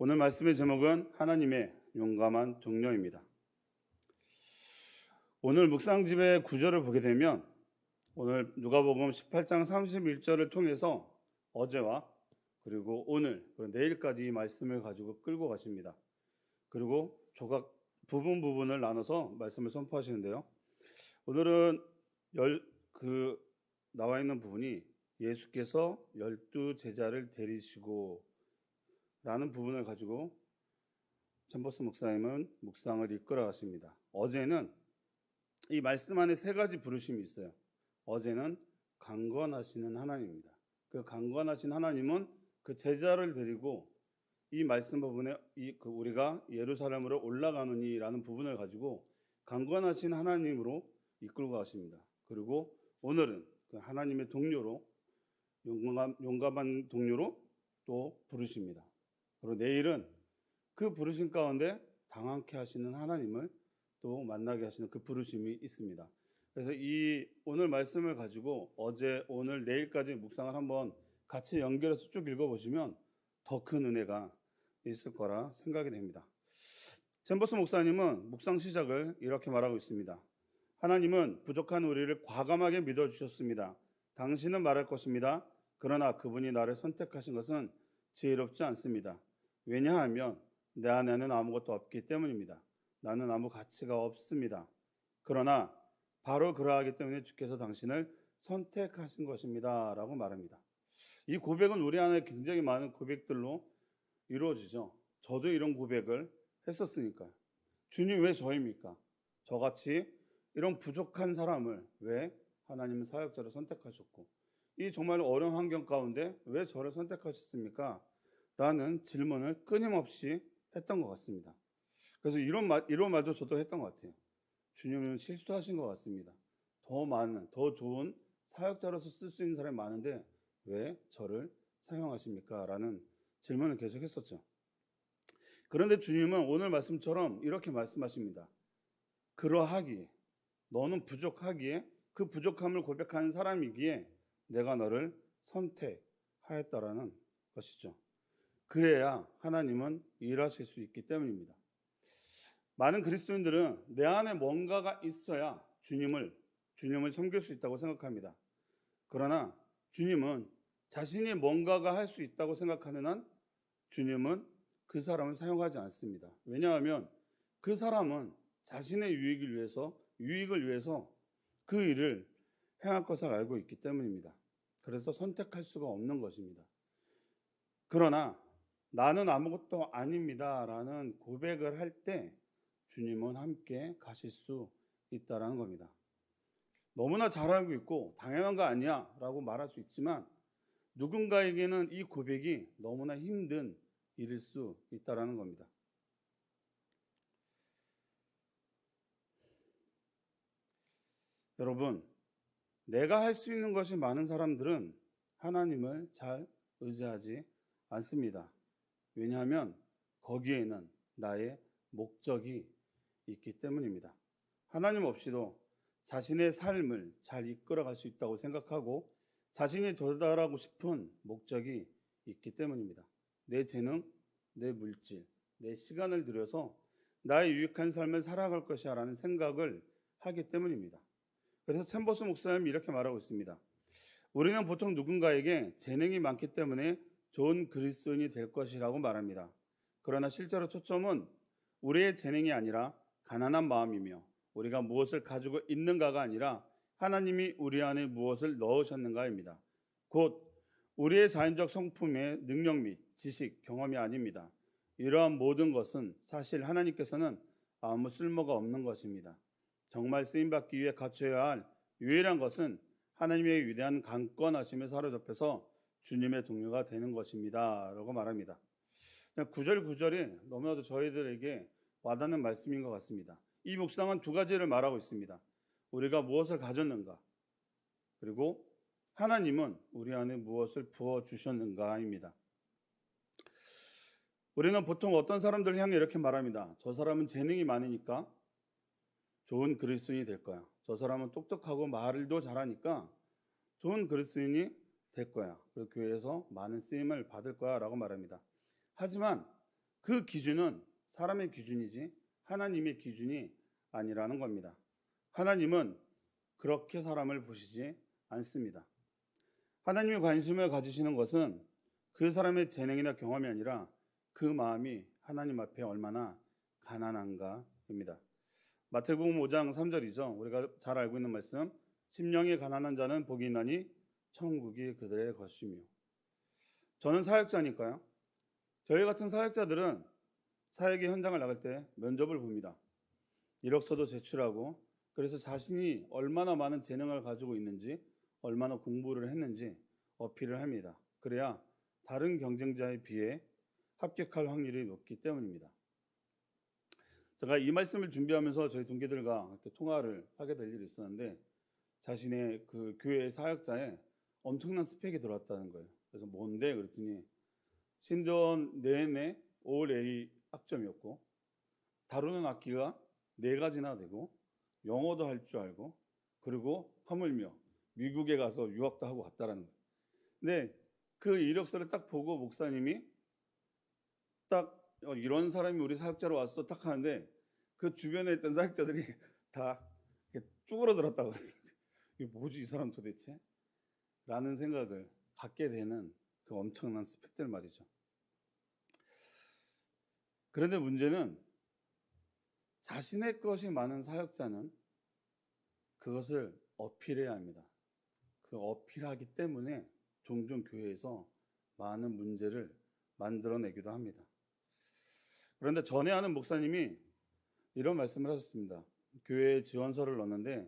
오늘 말씀의 제목은 하나님의 용감한 동료입니다. 오늘 묵상집의 구절을 보게 되면 오늘 누가복음 18장 31절을 통해서 어제와 그리고 오늘 그리고 내일까지 이 말씀을 가지고 끌고 가십니다. 그리고 조각 부분을 나눠서 말씀을 선포하시는데요. 오늘은 나와 있는 부분이 예수께서 12제자를 데리시고 라는 부분을 가지고 챔버스 목사님은 묵상을 이끌어 가십니다. 어제는 이 말씀 안에 세 가지 부르심이 있어요. 어제는 강권하시는 하나님입니다. 그 강권하신 하나님은 그 제자를 데리고 이 말씀 부분에 우리가 예루살렘으로 올라가느니라는 부분을 가지고 강권하신 하나님으로 이끌고 가십니다. 그리고 오늘은 그 하나님의 동료로 용감한 동료로 또 부르십니다. 그리고 내일은 그 부르심 가운데 당황케 하시는 하나님을 또 만나게 하시는 그 부르심이 있습니다. 그래서 이 오늘 말씀을 가지고 어제, 오늘, 내일까지 묵상을 한번 같이 연결해서 쭉 읽어보시면 더 큰 은혜가 있을 거라 생각이 됩니다. 챔버스 목사님은 묵상 시작을 이렇게 말하고 있습니다. 하나님은 부족한 우리를 과감하게 믿어주셨습니다. 당신은 말할 것입니다. 그러나 그분이 나를 선택하신 것은 지혜롭지 않습니다. 왜냐하면 내 안에는 아무것도 없기 때문입니다. 나는 아무 가치가 없습니다. 그러나 바로 그러하기 때문에 주께서 당신을 선택하신 것입니다. 라고 말합니다. 이 고백은 우리 안에 굉장히 많은 고백들로 이루어지죠. 저도 이런 고백을 했었으니까요. 주님 왜 저입니까? 저같이 이런 부족한 사람을 왜 하나님은 사역자로 선택하셨고 이 정말 어려운 환경 가운데 왜 저를 선택하셨습니까? 라는 질문을 끊임없이 했던 것 같습니다. 그래서 이런 말도 저도 했던 것 같아요. 주님은 실수하신 것 같습니다. 더 많은, 더 좋은 사역자로서 쓸 수 있는 사람이 많은데 왜 저를 사용하십니까? 라는 질문을 계속 했었죠. 그런데 주님은 오늘 말씀처럼 이렇게 말씀하십니다. 그러하기에, 너는 부족하기에 그 부족함을 고백하는 사람이기에 내가 너를 선택하였다라는 것이죠. 그래야 하나님은 일하실 수 있기 때문입니다. 많은 그리스도인들은 내 안에 뭔가가 있어야 주님을 섬길 수 있다고 생각합니다. 그러나 주님은 자신이 뭔가가 할 수 있다고 생각하는 한 주님은 그 사람을 사용하지 않습니다. 왜냐하면 그 사람은 자신의 유익을 위해서 그 일을 행할 것을 알고 있기 때문입니다. 그래서 선택할 수가 없는 것입니다. 그러나 나는 아무것도 아닙니다 라는 고백을 할 때 주님은 함께 가실 수 있다는 겁니다. 너무나 잘 알고 있고 당연한 거 아니야 라고 말할 수 있지만 누군가에게는 이 고백이 너무나 힘든 일일 수 있다는 겁니다. 여러분, 내가 할 수 있는 것이 많은 사람들은 하나님을 잘 의지하지 않습니다. 왜냐하면 거기에는 나의 목적이 있기 때문입니다. 하나님 없이도 자신의 삶을 잘 이끌어갈 수 있다고 생각하고 자신이 도달하고 싶은 목적이 있기 때문입니다. 내 재능, 내 물질, 내 시간을 들여서 나의 유익한 삶을 살아갈 것이야 라는 생각을 하기 때문입니다. 그래서 챔버스 목사님이 이렇게 말하고 있습니다. 우리는 보통 누군가에게 재능이 많기 때문에 좋은 그리스도인이 될 것이라고 말합니다. 그러나 실제로 초점은 우리의 재능이 아니라 가난한 마음이며 우리가 무엇을 가지고 있는가가 아니라 하나님이 우리 안에 무엇을 넣으셨는가입니다. 곧 우리의 자연적 성품의 능력 및 지식, 경험이 아닙니다. 이러한 모든 것은 사실 하나님께서는 아무 쓸모가 없는 것입니다. 정말 쓰임받기 위해 갖춰야 할 유일한 것은 하나님의 위대한 강권하심에 사로잡혀서 주님의 동료가 되는 것입니다. 라고 말합니다. 구절이 너무나도 저희들에게 와닿는 말씀인 것 같습니다. 이 묵상은 두 가지를 말하고 있습니다. 우리가 무엇을 가졌는가, 그리고 하나님은 우리 안에 무엇을 부어주셨는가입니다. 우리는 보통 어떤 사람들을 향해 이렇게 말합니다. 저 사람은 재능이 많으니까 좋은 그리스도인이 될 거야. 저 사람은 똑똑하고 말도 잘하니까 좋은 그리스도인이 될 거야. 그리고 교회에서 많은 쓰임을 받을 거야 라고 말합니다. 하지만 그 기준은 사람의 기준이지 하나님의 기준이 아니라는 겁니다. 하나님은 그렇게 사람을 보시지 않습니다. 하나님이 관심을 가지시는 것은 그 사람의 재능이나 경험이 아니라 그 마음이 하나님 앞에 얼마나 가난한가입니다. 마태복음 5장 3절이죠. 우리가 잘 알고 있는 말씀. 심령이 가난한 자는 복이 있나니 천국이 그들의 것이며. 저는 사역자니까요. 저희 같은 사역자들은 사역의 현장을 나갈 때 면접을 봅니다. 이력서도 제출하고 그래서 자신이 얼마나 많은 재능을 가지고 있는지 얼마나 공부를 했는지 어필을 합니다. 그래야 다른 경쟁자에 비해 합격할 확률이 높기 때문입니다. 제가 이 말씀을 준비하면서 저희 동기들과 이렇게 통화를 하게 될 일이 있었는데 자신의 그 교회 사역자에 엄청난 스펙이 들어왔다는 거예요. 그래서 뭔데? 그랬더니 신전 내내 올 A 학점이었고 다루는 악기가 4가지나 되고 영어도 할 줄 알고 그리고 하물며 미국에 가서 유학도 하고 갔다라는 거예요. 근데 그 이력서를 딱 보고 목사님이 딱 이런 사람이 우리 사역자로 왔어 딱 하는데 그 주변에 있던 사역자들이 다 쭈그러들었다고 이게 뭐지 이 사람 도대체? 라는 생각을 갖게 되는 그 엄청난 스펙들 말이죠. 그런데 문제는 자신의 것이 많은 사역자는 그것을 어필해야 합니다. 그 어필하기 때문에 종종 교회에서 많은 문제를 만들어내기도 합니다. 그런데 전에 아는 목사님이 이런 말씀을 하셨습니다. 교회에 지원서를 넣었는데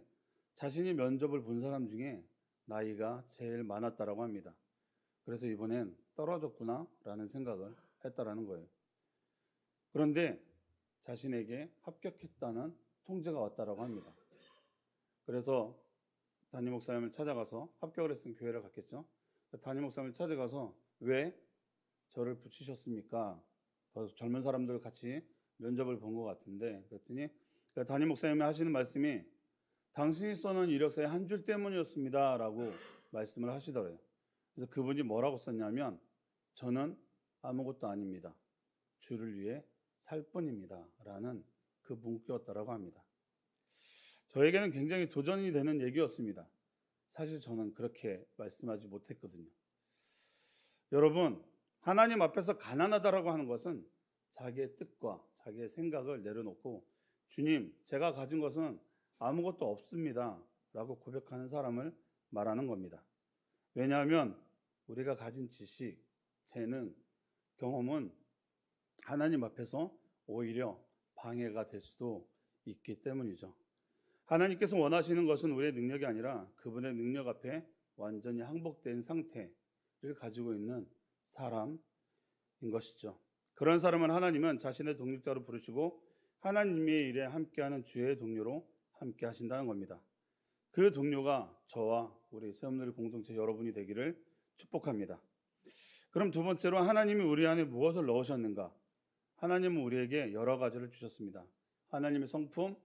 자신이 면접을 본 사람 중에 나이가 제일 많았다라고 합니다. 그래서 이번엔 떨어졌구나 라는 생각을 했다라는 거예요. 그런데 자신에게 합격했다는 통지가 왔다라고 합니다. 그래서 담임 목사님을 찾아가서 합격을 했으면 교회를 갔겠죠. 담임 목사님을 찾아가서 왜 저를 붙이셨습니까? 더 젊은 사람들 같이 면접을 본 것 같은데 그랬더니 담임 목사님이 하시는 말씀이 당신이 써놓은 이력서의 한 줄 때문이었습니다 라고 말씀을 하시더래요. 그래서 그분이 뭐라고 썼냐면 저는 아무것도 아닙니다. 주를 위해 살 뿐입니다 라는 그 문구였다라고 합니다. 저에게는 굉장히 도전이 되는 얘기였습니다. 사실 저는 그렇게 말씀하지 못했거든요. 여러분, 하나님 앞에서 가난하다라고 하는 것은 자기의 뜻과 자기의 생각을 내려놓고 주님, 제가 가진 것은 아무것도 없습니다 라고 고백하는 사람을 말하는 겁니다. 왜냐하면 우리가 가진 지식, 재능, 경험은 하나님 앞에서 오히려 방해가 될 수도 있기 때문이죠. 하나님께서 원하시는 것은 우리의 능력이 아니라 그분의 능력 앞에 완전히 항복된 상태를 가지고 있는 사람인 것이죠. 그런 사람은 하나님은 자신의 동력자로 부르시고 하나님의 일에 함께하는 주의 동료로 함께 하신다는 겁니다. 그 동료가 저와 우리 새엄누리 공동체 여러분이 되기를 축복합니다. 그럼 두 번째로 하나님이 우리 안에 무엇을 넣으셨는가? 하나님은 우리에게 여러 가지를 주셨습니다. 하나님의 성품,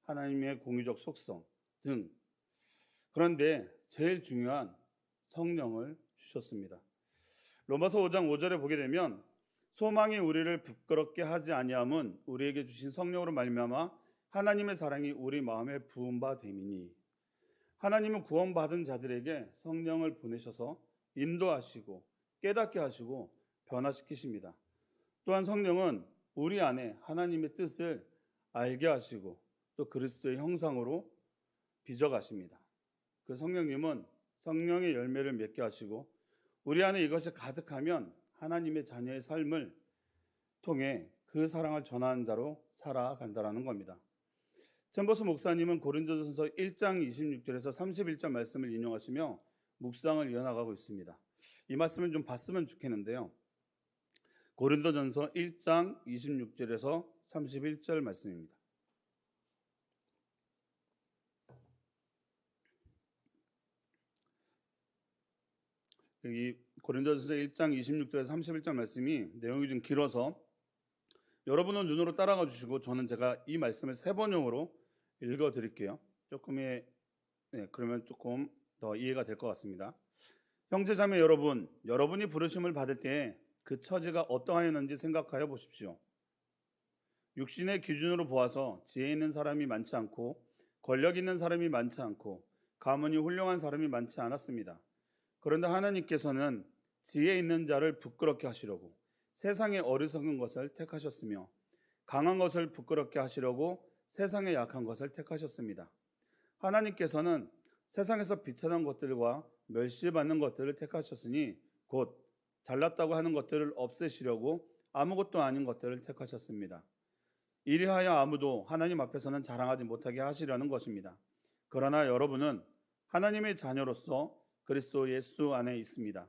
하나님의 공유적 속성 등. 그런데 제일 중요한 성령을 주셨습니다. 로마서 5장 5절에 보게 되면 소망이 우리를 부끄럽게 하지 아니함은 우리에게 주신 성령으로 말미암아 하나님의 사랑이 우리 마음에 부은 바 됨이니. 하나님은 구원받은 자들에게 성령을 보내셔서 인도하시고 깨닫게 하시고 변화시키십니다. 또한 성령은 우리 안에 하나님의 뜻을 알게 하시고 또 그리스도의 형상으로 빚어가십니다. 그 성령님은 성령의 열매를 맺게 하시고 우리 안에 이것이 가득하면 하나님의 자녀의 삶을 통해 그 사랑을 전하는 자로 살아간다라는 겁니다. 챔버스 목사님은 고린도전서 1장 26절에서 31절 말씀을 인용하시며 묵상을 이어나가고 있습니다. 이 말씀을 좀 봤으면 좋겠는데요. 고린도전서 1장 26절에서 31절 말씀입니다. 여기 고린도전서 1장 26절에서 31절 말씀이 내용이 좀 길어서 여러분은 눈으로 따라가 주시고 저는 제가 이 말씀을 세 번용으로 읽어 드릴게요. 그러면 조금 더 이해가 될 것 같습니다. 형제자매 여러분, 여러분이 부르심을 받을 때 그 처지가 어떠하였는지 생각하여 보십시오. 육신의 기준으로 보아서 지혜 있는 사람이 많지 않고 권력 있는 사람이 많지 않고 가문이 훌륭한 사람이 많지 않았습니다. 그런데 하나님께서는 지혜 있는 자를 부끄럽게 하시려고 세상의 어리석은 것을 택하셨으며 강한 것을 부끄럽게 하시려고 세상의 약한 것을 택하셨습니다. 하나님께서는 세상에서 비천한 것들과 멸시받는 것들을 택하셨으니 곧 잘났다고 하는 것들을 없애시려고 아무것도 아닌 것들을 택하셨습니다. 이리하여 아무도 하나님 앞에서는 자랑하지 못하게 하시려는 것입니다. 그러나 여러분은 하나님의 자녀로서 그리스도 예수 안에 있습니다.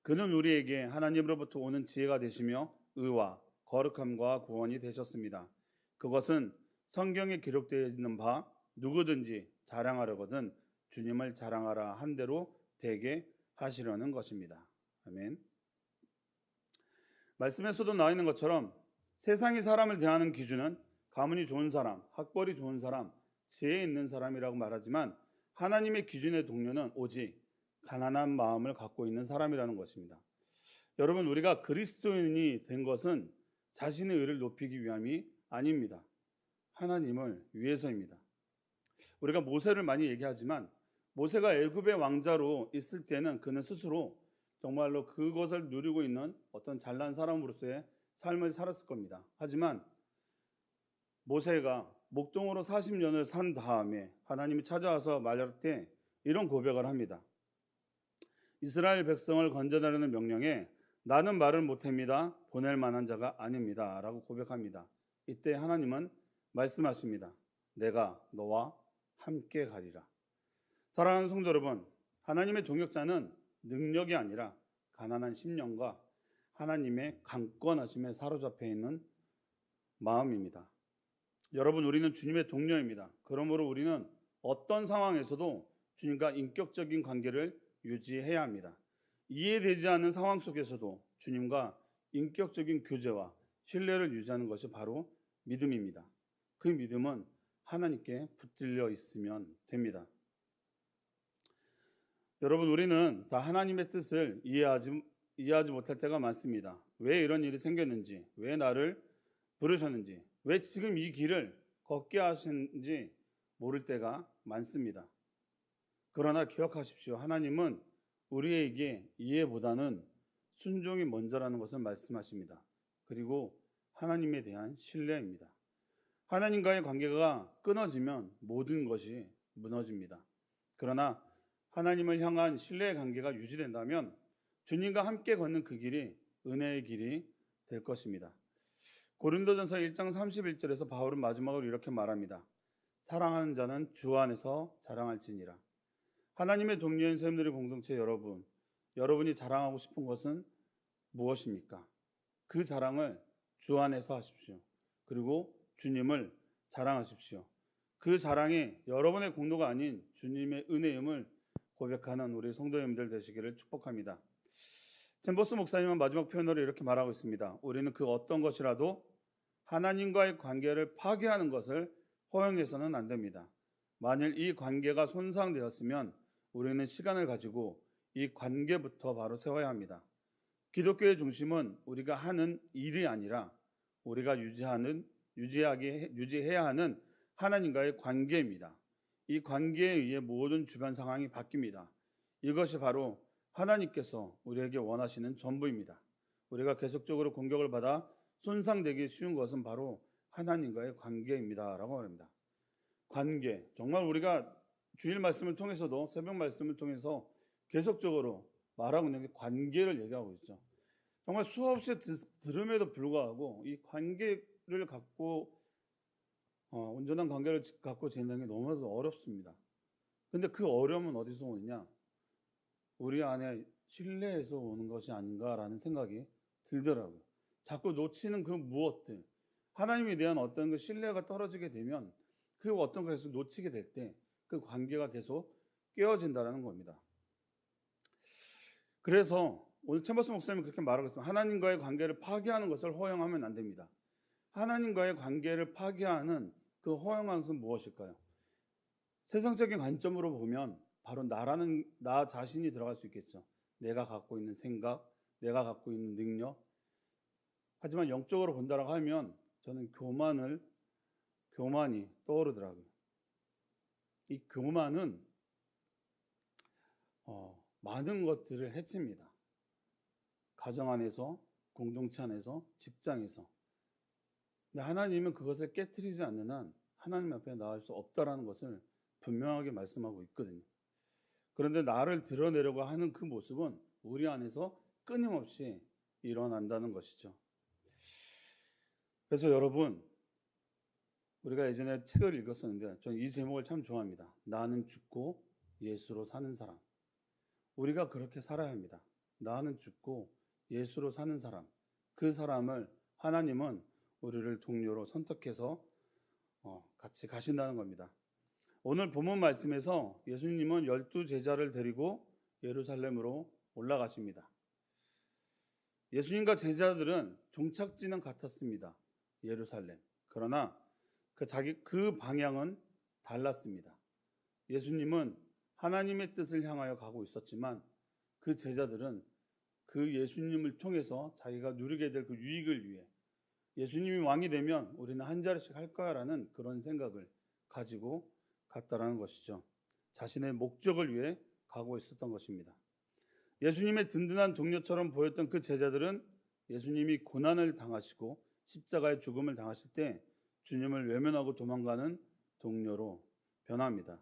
그는 우리에게 하나님으로부터 오는 지혜가 되시며 의와 거룩함과 구원이 되셨습니다. 그것은 성경에 기록되어 있는 바 누구든지 자랑하려거든 주님을 자랑하라 한 대로 되게 하시려는 것입니다. 아멘. 말씀에서도 나와 있는 것처럼 세상이 사람을 대하는 기준은 가문이 좋은 사람, 학벌이 좋은 사람, 지혜 있는 사람이라고 말하지만 하나님의 기준의 동료는 오직 가난한 마음을 갖고 있는 사람이라는 것입니다. 여러분, 우리가 그리스도인이 된 것은 자신의 의를 높이기 위함이 아닙니다. 하나님을 위해서입니다. 우리가 모세를 많이 얘기하지만 모세가 애굽의 왕자로 있을 때는 그는 스스로 정말로 그것을 누리고 있는 어떤 잘난 사람으로서의 삶을 살았을 겁니다. 하지만 모세가 목동으로 40년을 산 다음에 하나님이 찾아와서 말할 때 이런 고백을 합니다. 이스라엘 백성을 건져내려는 명령에 나는 말을 못합니다. 보낼 만한 자가 아닙니다. 라고 고백합니다. 이때 하나님은 말씀하십니다. 내가 너와 함께 가리라. 사랑하는 성도 여러분, 하나님의 동역자는 능력이 아니라 가난한 심령과 하나님의 강권하심에 사로잡혀 있는 마음입니다. 여러분, 우리는 주님의 동료입니다. 그러므로 우리는 어떤 상황에서도 주님과 인격적인 관계를 유지해야 합니다. 이해되지 않는 상황 속에서도 주님과 인격적인 교제와 신뢰를 유지하는 것이 바로 믿음입니다. 그 믿음은 하나님께 붙들려 있으면 됩니다. 여러분, 우리는 다 하나님의 뜻을 이해하지 못할 때가 많습니다. 왜 이런 일이 생겼는지, 왜 나를 부르셨는지, 왜 지금 이 길을 걷게 하시는지 모를 때가 많습니다. 그러나 기억하십시오. 하나님은 우리에게 이해보다는 순종이 먼저라는 것을 말씀하십니다. 그리고 하나님에 대한 신뢰입니다. 하나님과의 관계가 끊어지면 모든 것이 무너집니다. 그러나 하나님을 향한 신뢰의 관계가 유지된다면 주님과 함께 걷는 그 길이 은혜의 길이 될 것입니다. 고린도전서 1장 31절에서 바울은 마지막으로 이렇게 말합니다. 사랑하는 자는 주 안에서 자랑할지니라. 하나님의 동료인 샘들의 공동체 여러분이 자랑하고 싶은 것은 무엇입니까? 그 자랑을 주 안에서 하십시오. 그리고 주님을 자랑하십시오. 그 자랑이 여러분의 공로가 아닌 주님의 은혜임을 고백하는 우리 성도님들 되시기를 축복합니다. 잼버스 목사님은 마지막 표현으로 이렇게 말하고 있습니다. 우리는 그 어떤 것이라도 하나님과의 관계를 파괴하는 것을 허용해서는 안 됩니다. 만일 이 관계가 손상되었으면 우리는 시간을 가지고 이 관계부터 바로 세워야 합니다. 기독교의 중심은 우리가 하는 일이 아니라 우리가 유지해야 하는 하나님과의 관계입니다. 이 관계에 의해 모든 주변 상황이 바뀝니다. 이것이 바로 하나님께서 우리에게 원하시는 전부입니다. 우리가 계속적으로 공격을 받아 손상되기 쉬운 것은 바로 하나님과의 관계입니다. 라고 말합니다. 관계, 정말 우리가 주일 말씀을 통해서도 새벽 말씀을 통해서 계속적으로 말하고 있는 게 관계를 얘기하고 있죠. 정말 수없이 들음에도 불구하고 이 관계를 갖고 온전한 관계를 갖고 지내는 게 너무나도 어렵습니다. 근데 그 어려움은 어디서 오느냐? 우리 안에 신뢰에서 오는 것이 아닌가라는 생각이 들더라고요. 자꾸 놓치는 그 무엇들, 하나님에 대한 어떤 그 신뢰가 떨어지게 되면 그 어떤 것에서 놓치게 될 때 그 관계가 계속 깨어진다는 겁니다. 그래서 오늘 챔버스 목사님이 그렇게 말하고 있습니다. 하나님과의 관계를 파괴하는 것을 허용하면 안 됩니다. 하나님과의 관계를 파괴하는 그 허용하는 것은 무엇일까요? 세상적인 관점으로 보면 바로 나 자신이 들어갈 수 있겠죠. 내가 갖고 있는 생각, 내가 갖고 있는 능력. 하지만 영적으로 본다라고 하면 저는 교만이 떠오르더라고요. 이 교만은 많은 것들을 해칩니다. 가정 안에서, 공동체 안에서, 직장에서. 근데 하나님은 그것을 깨트리지 않는 한 하나님 앞에 나갈 수 없다라는 것을 분명하게 말씀하고 있거든요. 그런데 나를 드러내려고 하는 그 모습은 우리 안에서 끊임없이 일어난다는 것이죠. 그래서 여러분, 우리가 예전에 책을 읽었었는데 저는 이 제목을 참 좋아합니다. 나는 죽고 예수로 사는 사람. 우리가 그렇게 살아야 합니다. 나는 죽고 예수로 사는 사람. 그 사람을 하나님은 우리를 동료로 선택해서 같이 가신다는 겁니다. 오늘 본문 말씀에서 예수님은 12제자를 데리고 예루살렘으로 올라가십니다. 예수님과 제자들은 종착지는 같았습니다. 예루살렘. 그러나 그 방향은 달랐습니다. 예수님은 하나님의 뜻을 향하여 가고 있었지만 그 제자들은 그 예수님을 통해서 자기가 누리게 될 그 유익을 위해 예수님이 왕이 되면 우리는 한 자리씩 할 거야라는 그런 생각을 가지고 갔다라는 것이죠. 자신의 목적을 위해 가고 있었던 것입니다. 예수님의 든든한 동료처럼 보였던 그 제자들은 예수님이 고난을 당하시고 십자가의 죽음을 당하실 때 주님을 외면하고 도망가는 동료로 변합니다.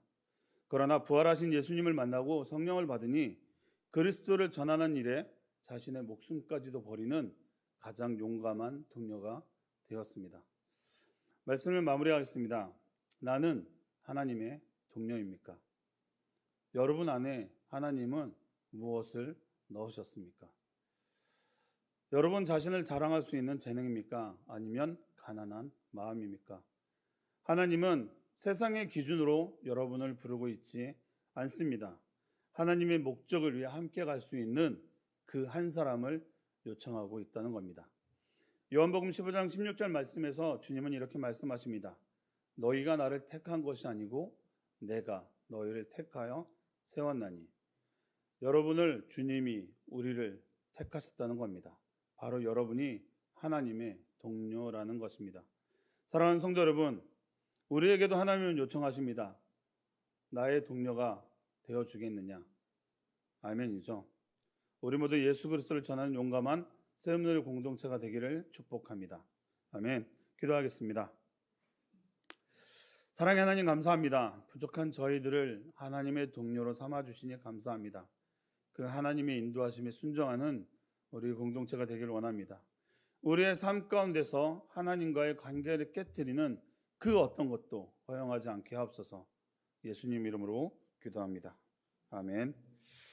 그러나 부활하신 예수님을 만나고 성령을 받으니 그리스도를 전하는 일에 자신의 목숨까지도 버리는 가장 용감한 동료가 되었습니다. 말씀을 마무리하겠습니다. 나는 하나님의 동료입니까? 여러분 안에 하나님은 무엇을 넣으셨습니까? 여러분 자신을 자랑할 수 있는 재능입니까? 아니면 가난한 마음입니까? 하나님은 세상의 기준으로 여러분을 부르고 있지 않습니다. 하나님의 목적을 위해 함께 갈 수 있는 그 한 사람을 요청하고 있다는 겁니다. 요한복음 15장 16절 말씀에서 주님은 이렇게 말씀하십니다. 너희가 나를 택한 것이 아니고 내가 너희를 택하여 세웠나니. 여러분을 주님이 우리를 택하셨다는 겁니다. 바로 여러분이 하나님의 동료라는 것입니다. 사랑하는 성도 여러분, 우리에게도 하나님은 요청하십니다. 나의 동료가 되어주겠느냐? 아멘이죠. 우리 모두 예수 그리스도를 전하는 용감한 세움늘 공동체가 되기를 축복합니다. 아멘. 기도하겠습니다. 사랑의 하나님 감사합니다. 부족한 저희들을 하나님의 동료로 삼아주시니 감사합니다. 그 하나님의 인도하심에 순종하는 우리 공동체가 되기를 원합니다. 우리의 삶 가운데서 하나님과의 관계를 깨트리는 그 어떤 것도 허용하지 않게 하옵소서. 예수님 이름으로 기도합니다. 아멘.